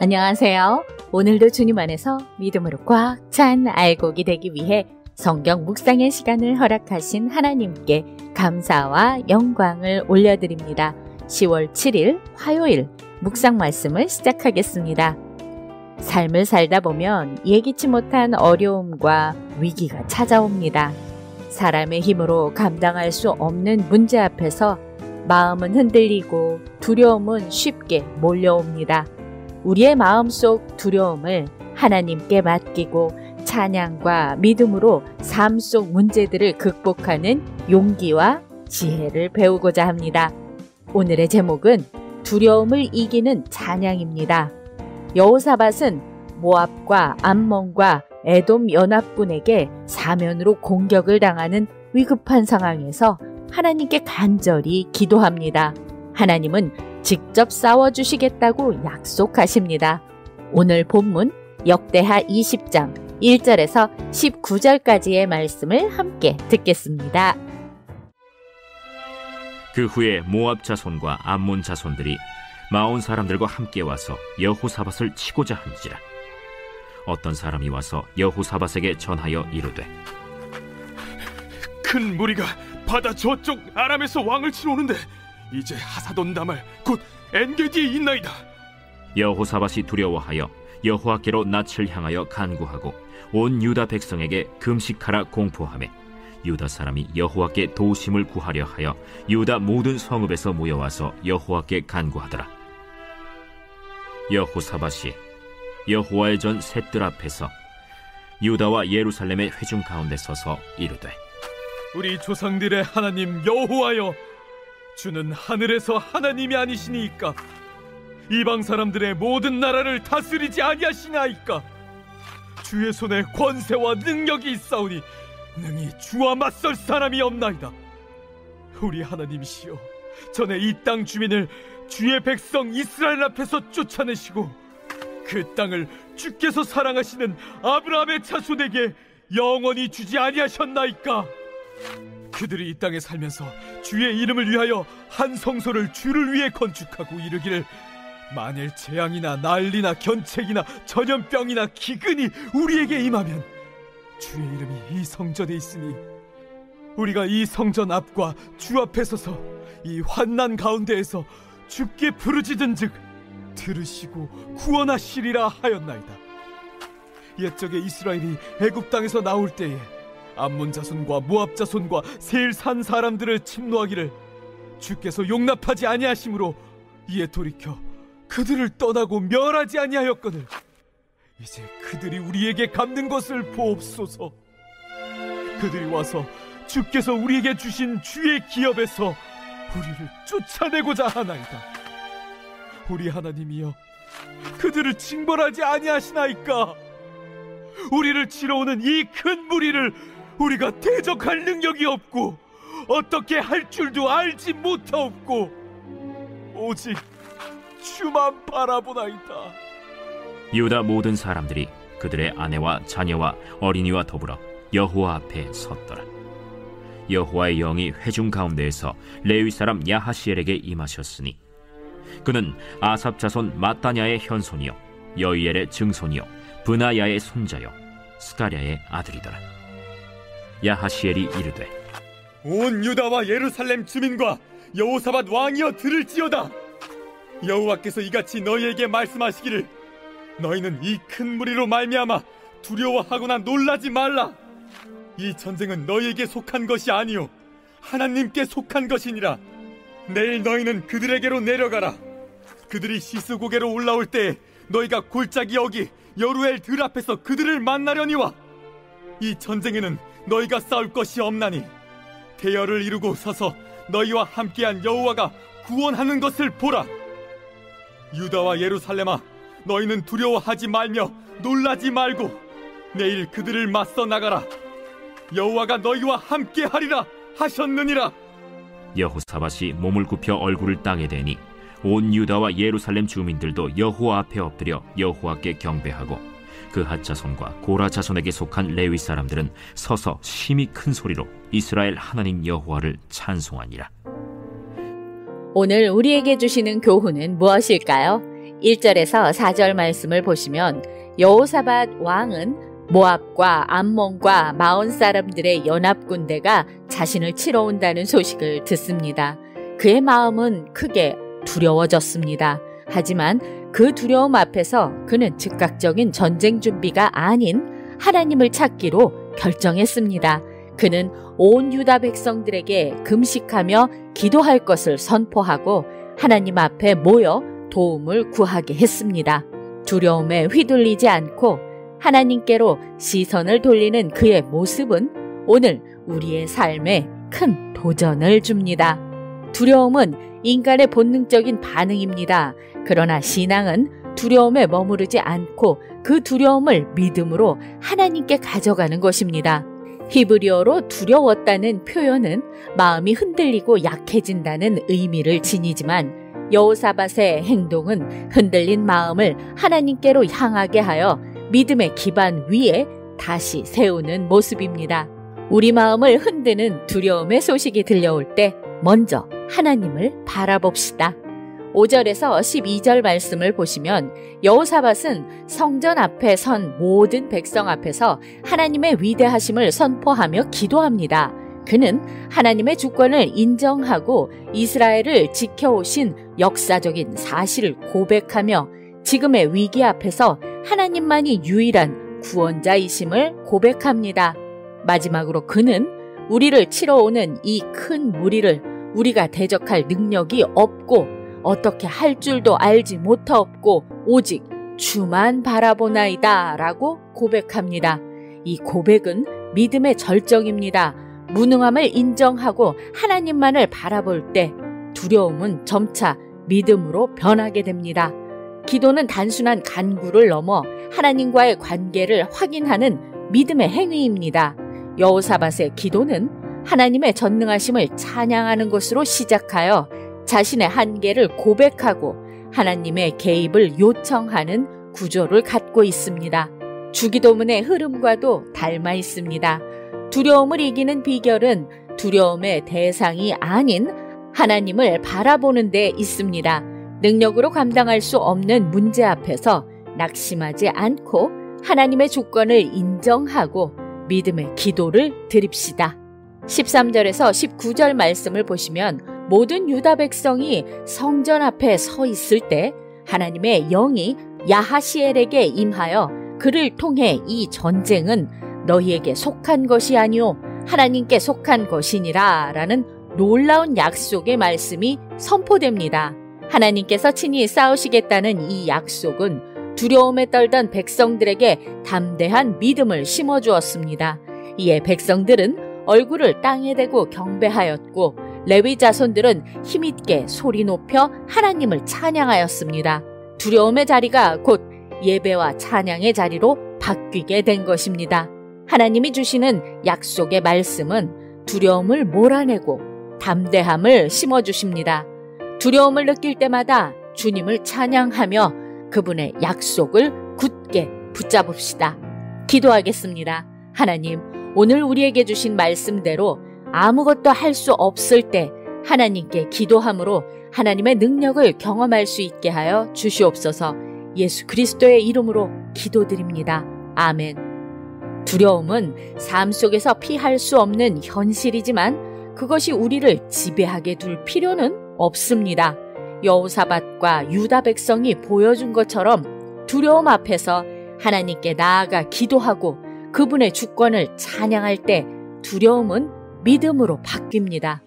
안녕하세요. 오늘도 주님 안에서 믿음으로 꽉 찬 알곡이 되기 위해 성경 묵상의 시간을 허락하신 하나님께 감사와 영광을 올려드립니다. 10월 7일 화요일 묵상 말씀을 시작하겠습니다. 삶을 살다 보면 예기치 못한 어려움과 위기가 찾아옵니다. 사람의 힘으로 감당할 수 없는 문제 앞에서 마음은 흔들리고 두려움은 쉽게 몰려옵니다. 우리의 마음속 두려움을 하나님께 맡기고 찬양과 믿음으로 삶 속 문제들을 극복하는 용기와 지혜를 배우고자 합니다. 오늘의 제목은 두려움을 이기는 찬양입니다. 여호사밧은 모압과 암몬과 에돔 연합군에게 사면으로 공격을 당하는 위급한 상황에서 하나님께 간절히 기도합니다. 하나님은 직접 싸워주시겠다고 약속하십니다. 오늘 본문 역대하 20장 1절에서 19절까지의 말씀을 함께 듣겠습니다. 그 후에 모압 자손과 암몬 자손들이 마온 사람들과 함께 와서 여호사밧을 치고자 한지라. 어떤 사람이 와서 여호사밧에게 전하여 이르되, 큰 무리가 바다 저쪽 아람에서 왕을 치러 오는데 이제 하사돈 다말 곧 엔게디에 있나이다. 여호사밧이 두려워하여 여호와께로 낯을 향하여 간구하고 온 유다 백성에게 금식하라 공포하매 유다 사람이 여호와께 도우심을 구하려 하여 유다 모든 성읍에서 모여와서 여호와께 간구하더라. 여호사밧이 여호와의 전 셋들 앞에서 유다와 예루살렘의 회중 가운데 서서 이르되, 우리 조상들의 하나님 여호와여, 주는 하늘에서 하나님이 아니시니이까? 이방 사람들의 모든 나라를 다스리지 아니하시나이까? 주의 손에 권세와 능력이 있사오니 능히 주와 맞설 사람이 없나이다. 우리 하나님이시여, 전에 이 땅 주민을 주의 백성 이스라엘 앞에서 쫓아내시고 그 땅을 주께서 사랑하시는 아브라함의 자손에게 영원히 주지 아니하셨나이까? 그들이 이 땅에 살면서 주의 이름을 위하여 한 성소를 주를 위해 건축하고 이르기를, 만일 재앙이나 난리나 견책이나 전염병이나 기근이 우리에게 임하면 주의 이름이 이 성전에 있으니 우리가 이 성전 앞과 주 앞에 서서 이 환난 가운데에서 주께 부르짖은즉 들으시고 구원하시리라 하였나이다. 옛적에 이스라엘이 애굽 땅에서 나올 때에 암몬 자손과 모압 자손과 세일 산 사람들을 침노하기를 주께서 용납하지 아니하심으로 이에 돌이켜 그들을 떠나고 멸하지 아니하였거늘 이제 그들이 우리에게 갚는 것을 보옵소서. 그들이 와서 주께서 우리에게 주신 주의 기업에서 우리를 쫓아내고자 하나이다. 우리 하나님이여, 그들을 징벌하지 아니하시나이까? 우리를 치러 오는 이 큰 무리를 우리가 대적할 능력이 없고 어떻게 할 줄도 알지 못하옵고 오직 주만 바라보나이다. 유다 모든 사람들이 그들의 아내와 자녀와 어린이와 더불어 여호와 앞에 섰더라. 여호와의 영이 회중 가운데에서 레위 사람 야하시엘에게 임하셨으니 그는 아삽 자손 마따냐의 현손이요 여이엘의 증손이요 브나야의 손자요 스가랴의 아들이더라. 야하시엘이 이르되, 온 유다와 예루살렘 주민과 여호사밧 왕이여 들을지어다. 여호와께서 이같이 너희에게 말씀하시기를, 너희는 이 큰 무리로 말미암아 두려워하거나 놀라지 말라. 이 전쟁은 너희에게 속한 것이 아니요 하나님께 속한 것이니라. 내일 너희는 그들에게로 내려가라. 그들이 시스고개로 올라올 때에 너희가 골짜기 여기 여루엘 들 앞에서 그들을 만나려니와 이 전쟁에는 너희가 싸울 것이 없나니 대열을 이루고 서서 너희와 함께한 여호와가 구원하는 것을 보라. 유다와 예루살렘아, 너희는 두려워하지 말며 놀라지 말고 내일 그들을 맞서 나가라. 여호와가 너희와 함께하리라 하셨느니라. 여호사밧이 몸을 굽혀 얼굴을 땅에 대니 온 유다와 예루살렘 주민들도 여호와 앞에 엎드려 여호와께 경배하고 그핫 자손과 고라 자손에게 속한 레위 사람들은 서서 심히 큰 소리로 이스라엘 하나님 여호와를 찬송하니라. 오늘 우리에게 주시는 교훈은 무엇일까요? 1절에서 4절 말씀을 보시면 여호사밧 왕은 모압과 암몬과 마온 사람들의 연합군대가 자신을 치러 온다는 소식을 듣습니다. 그의 마음은 크게 두려워졌습니다. 하지만 그 두려움 앞에서 그는 즉각적인 전쟁 준비가 아닌 하나님을 찾기로 결정했습니다. 그는 온 유다 백성들에게 금식하며 기도할 것을 선포하고 하나님 앞에 모여 도움을 구하게 했습니다. 두려움에 휘둘리지 않고 하나님께로 시선을 돌리는 그의 모습은 오늘 우리의 삶에 큰 도전을 줍니다. 두려움은 인간의 본능적인 반응입니다. 그러나 신앙은 두려움에 머무르지 않고 그 두려움을 믿음으로 하나님께 가져가는 것입니다. 히브리어로 두려웠다는 표현은 마음이 흔들리고 약해진다는 의미를 지니지만 여호사밧의 행동은 흔들린 마음을 하나님께로 향하게 하여 믿음의 기반 위에 다시 세우는 모습입니다. 우리 마음을 흔드는 두려움의 소식이 들려올 때 먼저 하나님을 바라봅시다. 5절에서 12절 말씀을 보시면 여호사밧은 성전 앞에 선 모든 백성 앞에서 하나님의 위대하심을 선포하며 기도합니다. 그는 하나님의 주권을 인정하고 이스라엘을 지켜오신 역사적인 사실을 고백하며 지금의 위기 앞에서 하나님만이 유일한 구원자이심을 고백합니다. 마지막으로 그는 우리를 치러 오는 이 큰 무리를 우리가 대적할 능력이 없고 어떻게 할 줄도 알지 못하옵고 오직 주만 바라보나이다 라고 고백합니다. 이 고백은 믿음의 절정입니다. 무능함을 인정하고 하나님만을 바라볼 때 두려움은 점차 믿음으로 변하게 됩니다. 기도는 단순한 간구를 넘어 하나님과의 관계를 확인하는 믿음의 행위입니다. 여호사밧의 기도는 하나님의 전능하심을 찬양하는 것으로 시작하여 자신의 한계를 고백하고 하나님의 개입을 요청하는 구조를 갖고 있습니다. 주기도문의 흐름과도 닮아 있습니다. 두려움을 이기는 비결은 두려움의 대상이 아닌 하나님을 바라보는 데 있습니다. 능력으로 감당할 수 없는 문제 앞에서 낙심하지 않고 하나님의 주권을 인정하고 믿음의 기도를 드립시다. 13절에서 19절 말씀을 보시면 모든 유다 백성이 성전 앞에 서 있을 때 하나님의 영이 야하시엘에게 임하여 그를 통해 이 전쟁은 너희에게 속한 것이 아니오 하나님께 속한 것이니라 라는 놀라운 약속의 말씀이 선포됩니다. 하나님께서 친히 싸우시겠다는 이 약속은 두려움에 떨던 백성들에게 담대한 믿음을 심어주었습니다. 이에 백성들은 얼굴을 땅에 대고 경배하였고 레위 자손들은 힘있게 소리 높여 하나님을 찬양하였습니다. 두려움의 자리가 곧 예배와 찬양의 자리로 바뀌게 된 것입니다. 하나님이 주시는 약속의 말씀은 두려움을 몰아내고 담대함을 심어주십니다. 두려움을 느낄 때마다 주님을 찬양하며 그분의 약속을 굳게 붙잡읍시다. 기도하겠습니다. 하나님, 오늘 우리에게 주신 말씀대로 아무것도 할 수 없을 때 하나님께 기도함으로 하나님의 능력을 경험할 수 있게 하여 주시옵소서. 예수 그리스도의 이름으로 기도드립니다. 아멘. 두려움은 삶 속에서 피할 수 없는 현실이지만 그것이 우리를 지배하게 둘 필요는 없습니다. 여호사밧과 유다 백성이 보여준 것처럼 두려움 앞에서 하나님께 나아가 기도하고 그분의 주권을 찬양할 때 두려움은 믿음으로 바뀝니다.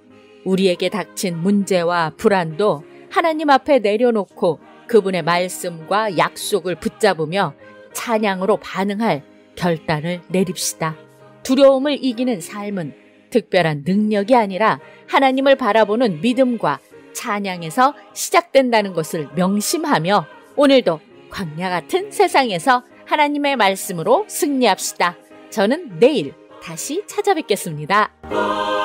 우리에게 닥친 문제와 불안도 하나님 앞에 내려놓고 그분의 말씀과 약속을 붙잡으며 찬양으로 반응할 결단을 내립시다. 두려움을 이기는 삶은 특별한 능력이 아니라 하나님을 바라보는 믿음과 찬양에서 시작된다는 것을 명심하며 오늘도 광야 같은 세상에서 하나님의 말씀으로 승리합시다. 저는 내일 다시 찾아뵙겠습니다.